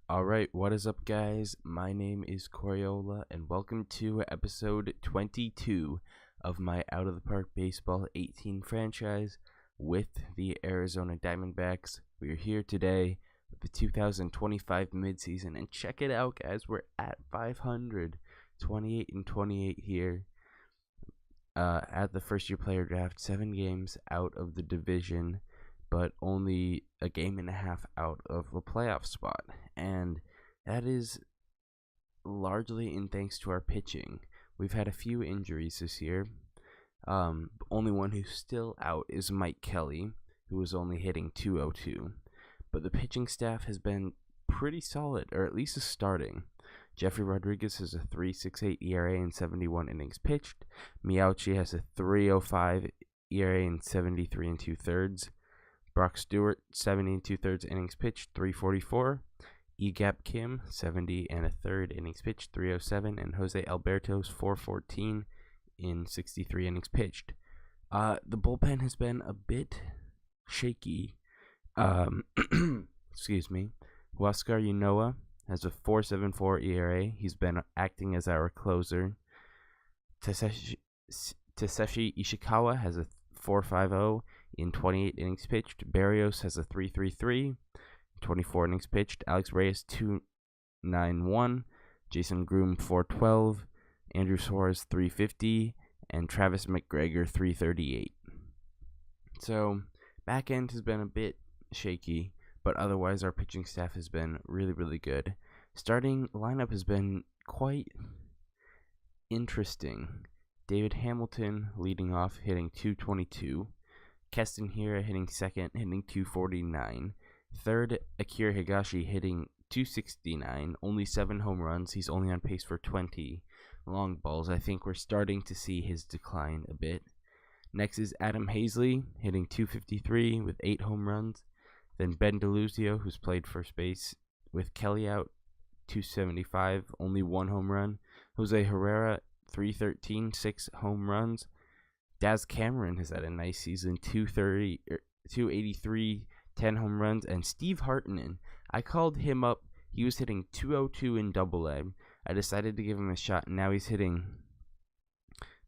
Alright, what is up, guys? My name is Coriola, and welcome to episode 22 of my Out of the Park Baseball 18 franchise with the Arizona Diamondbacks. We are here today with the 2025 midseason, and check it out, guys. We're at 500, 28 and 28 here at the first year player draft, 7 games out of the division, but only a game and a half out of a playoff spot. And that is largely in thanks to our pitching. We've had a few injuries this year. Only one who's still out is Mike Kelly, who was only hitting .202. But the pitching staff has been pretty solid, or at least is starting. Jeffrey Rodriguez has a 3.68 ERA in 71 innings pitched. Miauchi has a 3.05 ERA in 73 and 2/3. Brock Stewart, 70 and 2/3 innings pitched, 3.44. Egap Kim, 70 and a third innings pitched, 3.07. And Jose Alberto's 4.14 in 63 innings pitched. The bullpen has been a bit shaky. Excuse me. Huascar Ynoa has a 4.74 ERA. He's been acting as our closer. Taseshi Ishikawa has a 4.50 in 28 innings pitched. Barrios has a 3.33, 24 innings pitched. Alex Reyes 2.91, Jason Groom 4.12, Andrew Suarez 3.50, and Travis McGregor 3.38. So back end has been a bit shaky, but otherwise our pitching staff has been really good. Starting lineup has been quite interesting. David Hamilton leading off, hitting .222. Keston Hiura hitting second, hitting .249. Third, Akira Higashi hitting .269. Only 7 home runs. He's only on pace for 20 long balls. I think we're starting to see his decline a bit. Next is Adam Hazley hitting .253 with 8 home runs. Then Ben DeLuzio, who's played first base with Kelly out, .275, only 1 home run. Jose Herrera, .313, 6 home runs. Daz Cameron has had a nice season, .283, 10 home runs. And Steve Hartman, I called him up. He was hitting .202 in Double-A. I decided to give him a shot, and now he's hitting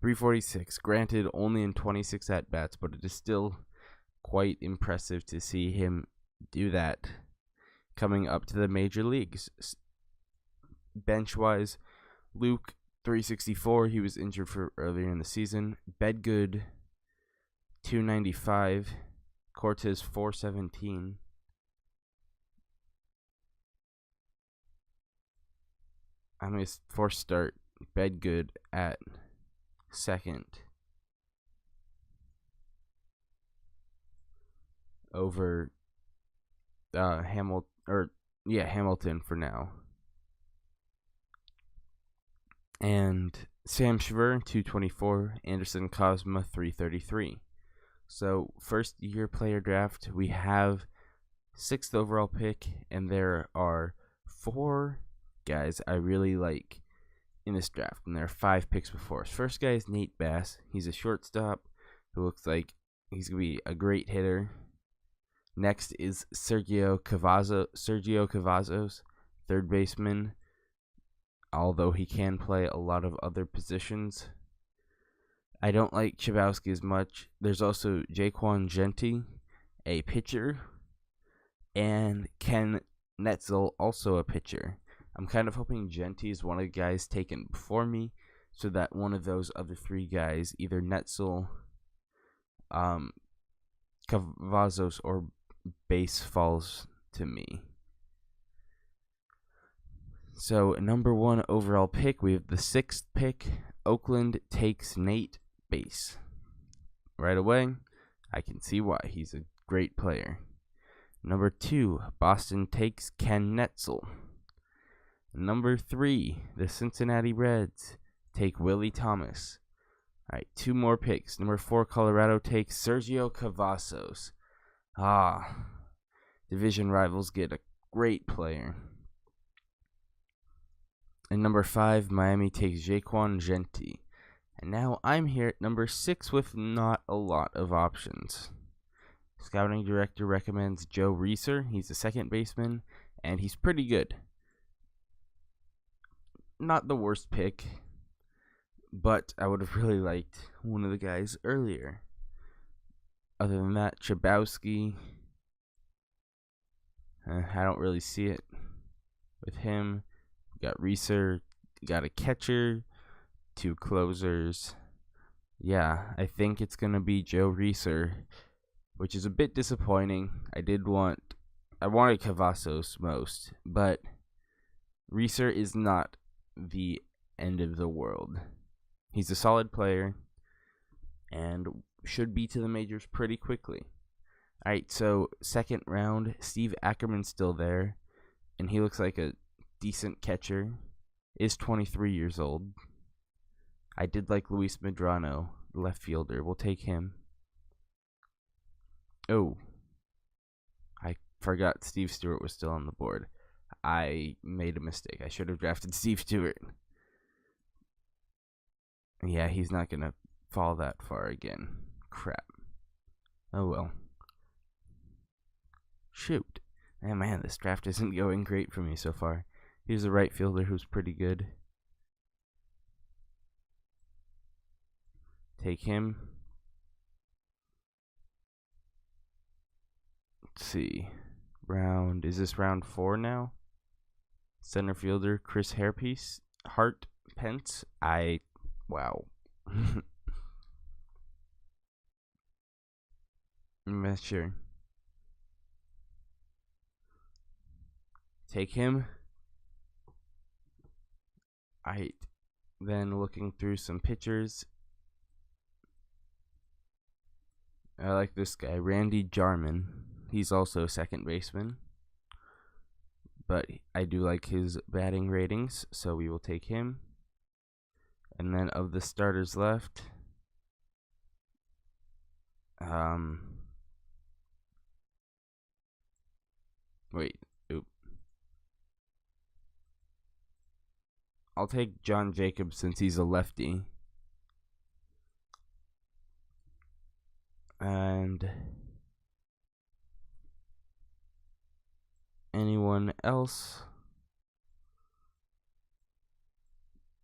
.346. Granted, only in 26 at-bats, but it is still quite impressive to see him do that coming up to the major leagues. Bench-wise, Luke, .364, he was injured for earlier in the season. Bedgood, .295. Cortez, .417. I'm going to force start Bedgood at second over Hamilton for now. And Sam Schwer, .224, Anderson Cosma, .333. So, first year player draft, we have 6th overall pick, and there are 4 guys I really like in this draft, and there are 5 picks before us. First guy is Nate Bass. He's a shortstop who looks like he's going to be a great hitter. Next is Sergio Cavazos, third baseman, although he can play a lot of other positions. I don't like Chabowski as much. There's also Jaquan Genti, a pitcher, and Ken Netzel, also a pitcher. I'm kind of hoping Genti is one of the guys taken before me, so that one of those other 3 guys, either Netzel, Cavazos, or Base, falls to me. So, number 1 overall pick, we have the 6th pick. Oakland takes Nate Base. Right away, I can see why. He's a great player. Number 2, Boston takes Ken Netzel. Number 3, the Cincinnati Reds take Willie Thomas. All right, 2 more picks. Number 4, Colorado takes Sergio Cavazos. Division rivals get a great player. And number 5, Miami takes Jaquan Genti. And now I'm here at number 6 with not a lot of options. Scouting director recommends Joe Reeser. He's a second baseman. and he's pretty good. Not the worst pick, but I would have really liked one of the guys earlier. Other than that, Chabowski, I don't really see it with him. We got Reeser, got a catcher, 2 closers. Yeah, I think it's going to be Joe Reeser, which is a bit disappointing. I wanted Cavazos most, but Reeser is not the end of the world. He's a solid player and should be to the majors pretty quickly. All right, so second round, Steve Ackerman's still there, and he looks like a decent catcher. Is 23 years old. I did like Luis Medrano, the left fielder. We'll take him. Oh, I forgot Steve Stewart was still on the board. I made a mistake. I should have drafted Steve Stewart. Yeah, he's not going to fall that far again. Crap. Oh well. Shoot. Man, this draft isn't going great for me so far. Here's a right fielder who's pretty good. Take him. Let's see. Is this round 4 now? Center fielder, Chris Hart Pence. Wow. I'm not sure. Take him. Alright. Then looking through some pitchers. I like this guy, Randy Jarman. He's also a second baseman. But I do like his batting ratings, so we will take him. And then of the starters left, I'll take John Jacobs since he's a lefty. And anyone else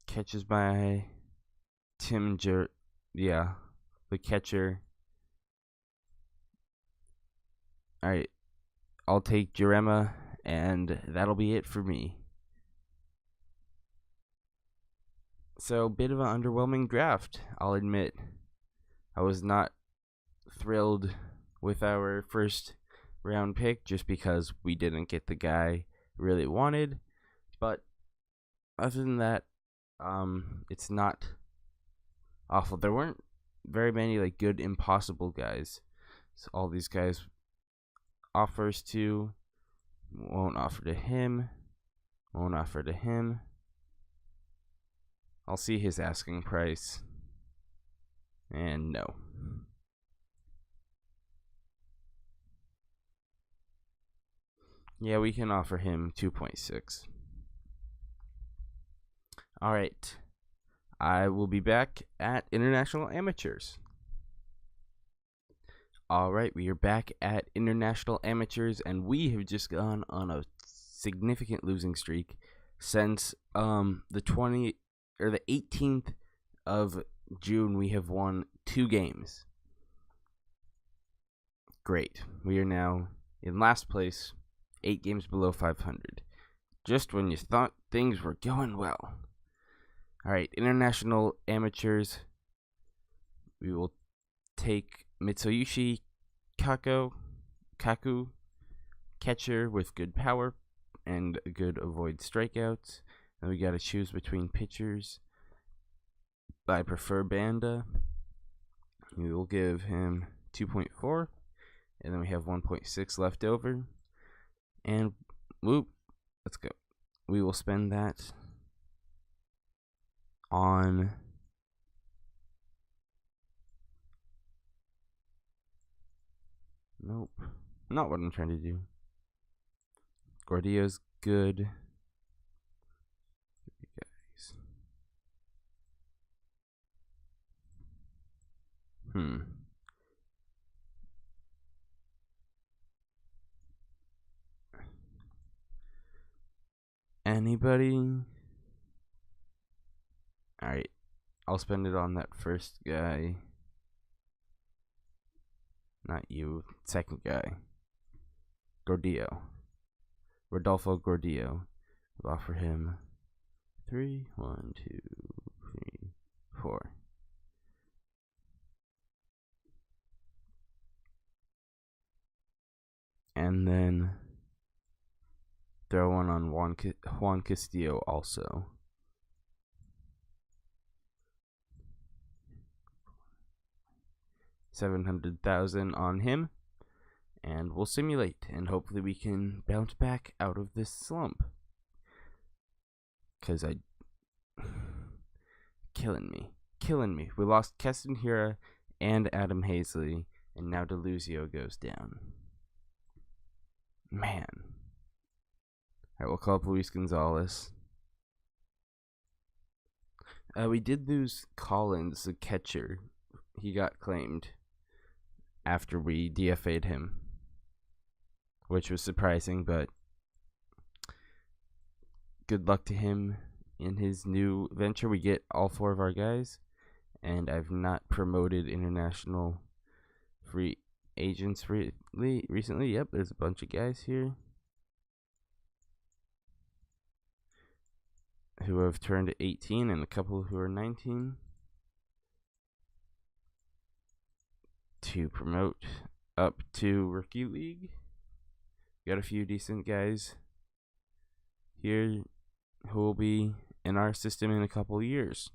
catches my eye? The catcher. Alright, I'll take Jerema, and that'll be it for me. So, bit of an underwhelming draft, I'll admit. I was not thrilled with our first round pick just because we didn't get the guy we really wanted. But other than that, it's not awful. There weren't very many good impossible guys. So all these guys offers to, won't offer to him, won't offer to him. I'll see his asking price. And no. Yeah, we can offer him 2.6. Alright. I will be back at International Amateurs. Alright, we are back at International Amateurs, and we have just gone on a significant losing streak since the 18th of June. We have won 2 games. Great. We are now in last place, 8 games below 500. Just when you thought things were going well. Alright, International Amateurs. We will take Mitsuyoshi Kaku, catcher with good power and good avoid strikeouts. And we got to choose between pitchers. I prefer Banda. We will give him 2.4. And then we have 1.6 left over. And whoop, let's go. We will spend that on nope, not what I'm trying to do. Gordillo's good. Guys. Anybody? Alright, I'll spend it on that first guy. Not you, second guy. Gordillo. Rodolfo Gordillo. We'll offer him 3, 1, 2, 3, 4. And then throw one on Juan Castillo also. $700,000 on him, and we'll simulate, and hopefully we can bounce back out of this slump. Cause killing me. We lost Keston Hira and Adam Hazley, and now Deluzio goes down. Man. Alright, we'll call up Luis Gonzalez. We did lose Collins, the catcher. He got claimed after we DFA'd him, which was surprising, but good luck to him in his new venture. We get all 4 of our guys, and I've not promoted international free agents recently. Yep, there's a bunch of guys here who have turned 18 and a couple who are 19 to promote up to Rookie League. Got a few decent guys here who will be in our system in a couple of years.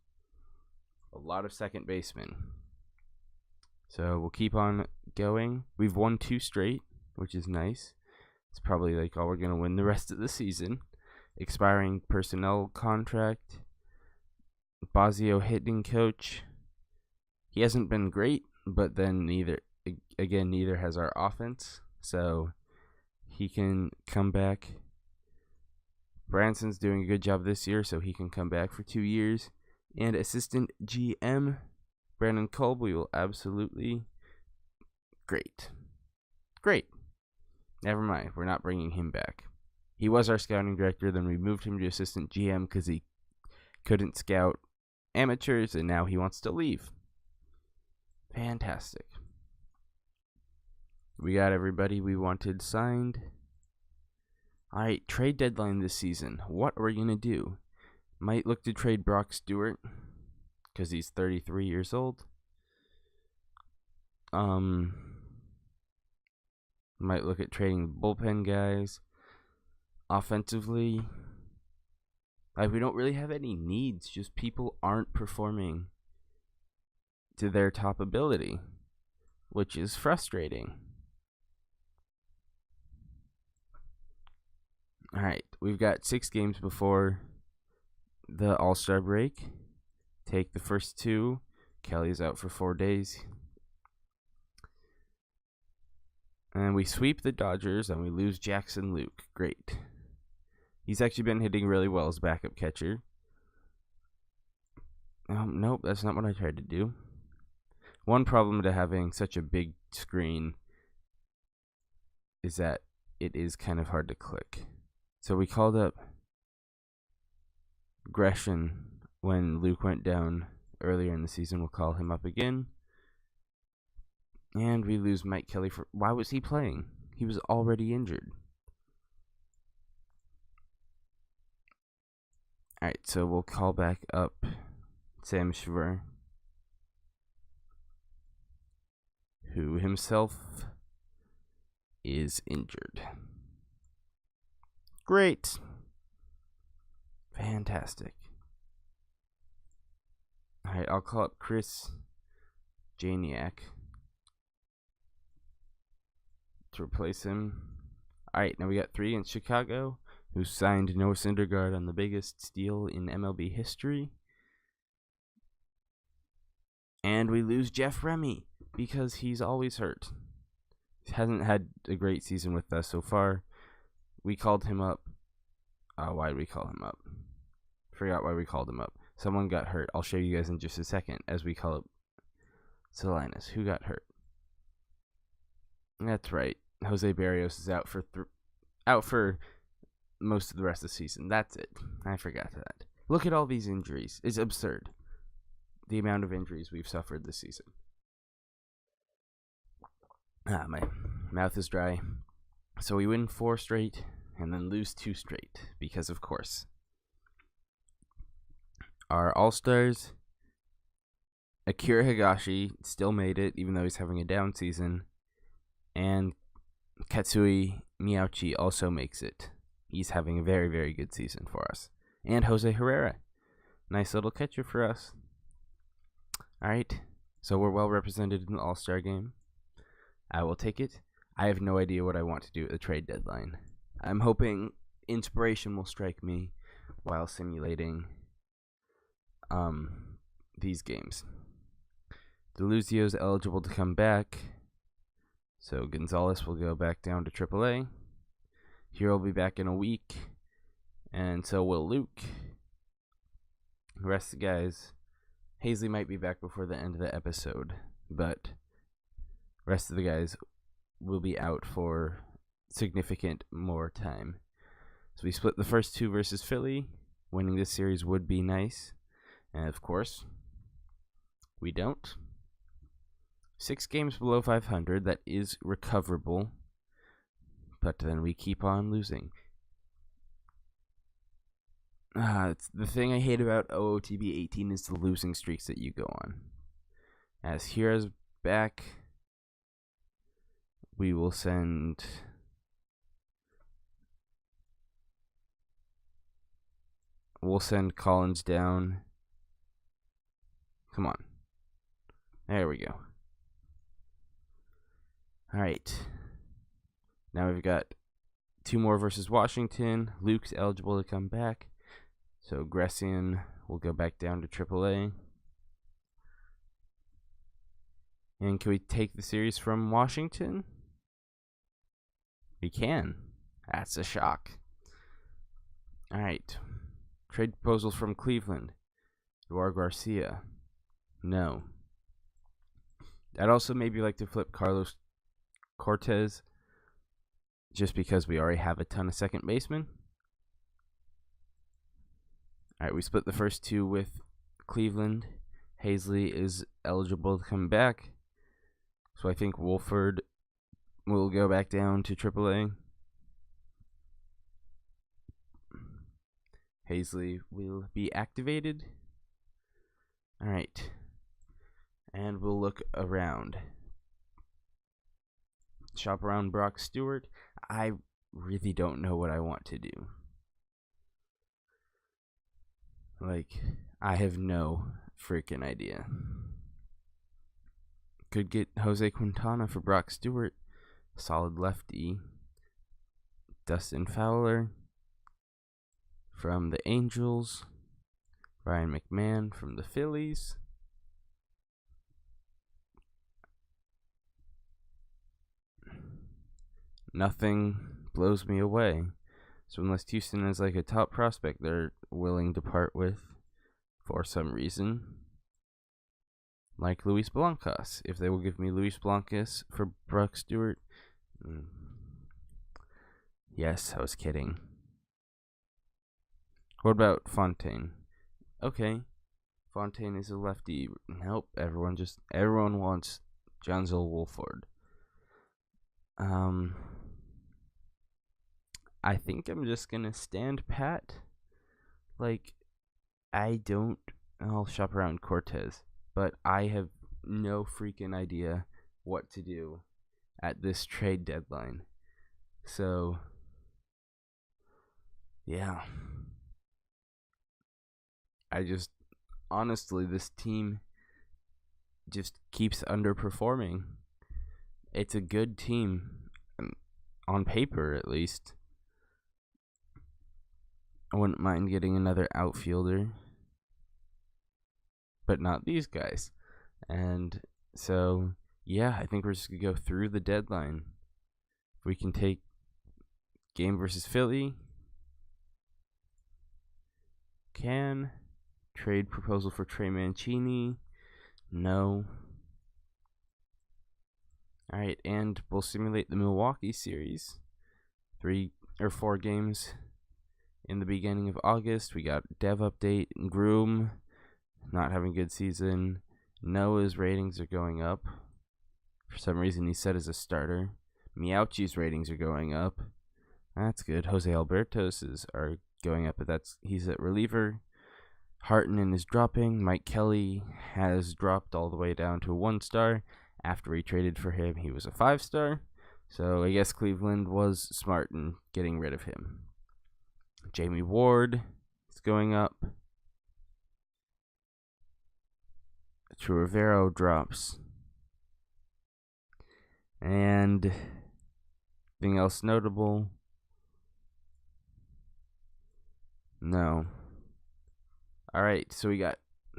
A lot of second basemen. So we'll keep on going. We've won 2 straight, which is nice. It's probably like all we're going to win the rest of the season. Expiring personnel contract. Bazio hitting coach. He hasn't been great, but then neither has our offense. So he can come back. Branson's doing a good job this year, so he can come back for 2 years. And assistant GM Brandon Kolb, we will absolutely great. Never mind, we're not bringing him back. He was our scouting director, then we moved him to assistant GM because he couldn't scout amateurs, and now he wants to leave. Fantastic. We got everybody we wanted signed. Alright, trade deadline this season. What are we going to do? Might look to trade Brock Stewart because he's 33 years old. Might look at trading bullpen guys. Offensively, we don't really have any needs. Just people aren't performing to their top ability, which is frustrating. Alright, we've got 6 games before the All-Star break. Take the first 2. Kelly's out for 4 days. And we sweep the Dodgers, and we lose Jackson Luke. Great. He's actually been hitting really well as backup catcher. Nope, that's not what I tried to do. One problem to having such a big screen is that it is kind of hard to click. So we called up Gresham when Luke went down earlier in the season. We'll call him up again. And we lose Mike Kelly for... Why was he playing? He was already injured. Alright, so we'll call back up Sam Schwer, who himself is injured. Great. Fantastic. Alright, I'll call up Chris Janiak to replace him. Alright, now we got 3 in Chicago, who signed Noah Syndergaard on the biggest steal in MLB history. And we lose Jeff Remy because he's always hurt. He hasn't had a great season with us so far. We called him up. Why did we call him up? Forgot why we called him up. Someone got hurt. I'll show you guys in just a second as we call up Salinas. Who got hurt? That's right. Jose Barrios is out for most of the rest of the season. That's it. I forgot that. Look at all these injuries. It's absurd. The amount of injuries we've suffered this season. My mouth is dry. So we win 4 straight and then lose 2 straight because, of course, our All-Stars, Akira Higashi, still made it even though he's having a down season, and Katsui Miyauchi also makes it. He's having a very, very good season for us. And Jose Herrera. Nice little catcher for us. Alright, so we're well represented in the All-Star game. I will take it. I have no idea what I want to do at the trade deadline. I'm hoping inspiration will strike me while simulating these games. Deluzio's eligible to come back, so Gonzalez will go back down to AAA. Hero will be back in a week, and so will Luke. The rest of the guys, Hazley might be back before the end of the episode, but the rest of the guys will be out for significant more time. So we split the first 2 versus Philly. Winning this series would be nice, and of course, we don't. 6 games below 500, that is recoverable, but then we keep on losing. It's the thing I hate about OOTB 18 is the losing streaks that you go on. As Hira's back, we will send Collins down. Come on. There we go. Alright. Now we've got 2 more versus Washington. Luke's eligible to come back. So Gressian will go back down to AAA. And can we take the series from Washington? We can. That's a shock. Alright. Trade proposals from Cleveland. Eduardo Garcia. No. I'd also maybe like to flip Carlos Cortez, just because we already have a ton of second basemen. Alright, we split the first 2 with Cleveland. Hazley is eligible to come back, so I think Wolford will go back down to AAA. Hazley will be activated. Alright. And we'll look around. Shop around Brock Stewart. I really don't know what I want to do. Like, I have no freaking idea. Could get Jose Quintana for Brock Stewart. Solid lefty. Dustin Fowler from the Angels. Ryan McMahon from the Phillies. Nothing blows me away. So unless Houston is like a top prospect they're willing to part with for some reason, like Luis Blancas, if they will give me Luis Blancas for Brock Stewart. Yes, I was kidding. What about Fontaine? Okay, Fontaine is a lefty. Nope, everyone wants Janzel Wolford. I think I'm just gonna stand pat. Like, I'll shop around Cortez, but I have no freaking idea what to do at this trade deadline. So, yeah. Honestly, this team just keeps underperforming. It's a good team, on paper at least. I wouldn't mind getting another outfielder, but not these guys. And so, yeah, I think we're just going to go through the deadline. If we can take game versus Philly. Trade proposal for Trey Mancini. No. Alright, and we'll simulate the Milwaukee series. 3 or 4 games in the beginning of August, we got Dev update. Groom, not having a good season. Noah's ratings are going up. For some reason, he's set as a starter. Miauchi's ratings are going up. That's good. Jose Alberto's are going up, but he's at reliever. Hartman is dropping. Mike Kelly has dropped all the way down to a 1-star. After we traded for him, he was a 5-star. So I guess Cleveland was smart in getting rid of him. Jamie Ward is going up. Rivero drops. And anything else notable? No. Alright, so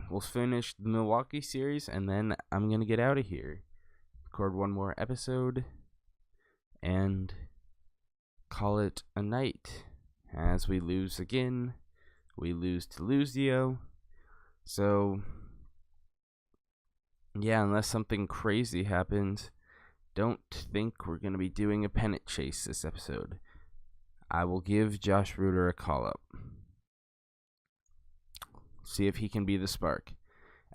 we'll finish the Milwaukee series, and then I'm going to get out of here. Record one more episode, and call it a night. As we lose again, we lose to Luzio. So, yeah, unless something crazy happens, don't think we're going to be doing a pennant chase this episode. I will give Josh Reuter a call-up. See if he can be the spark.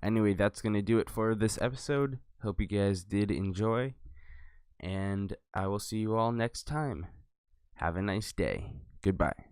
Anyway, that's going to do it for this episode. Hope you guys did enjoy. And I will see you all next time. Have a nice day. Goodbye.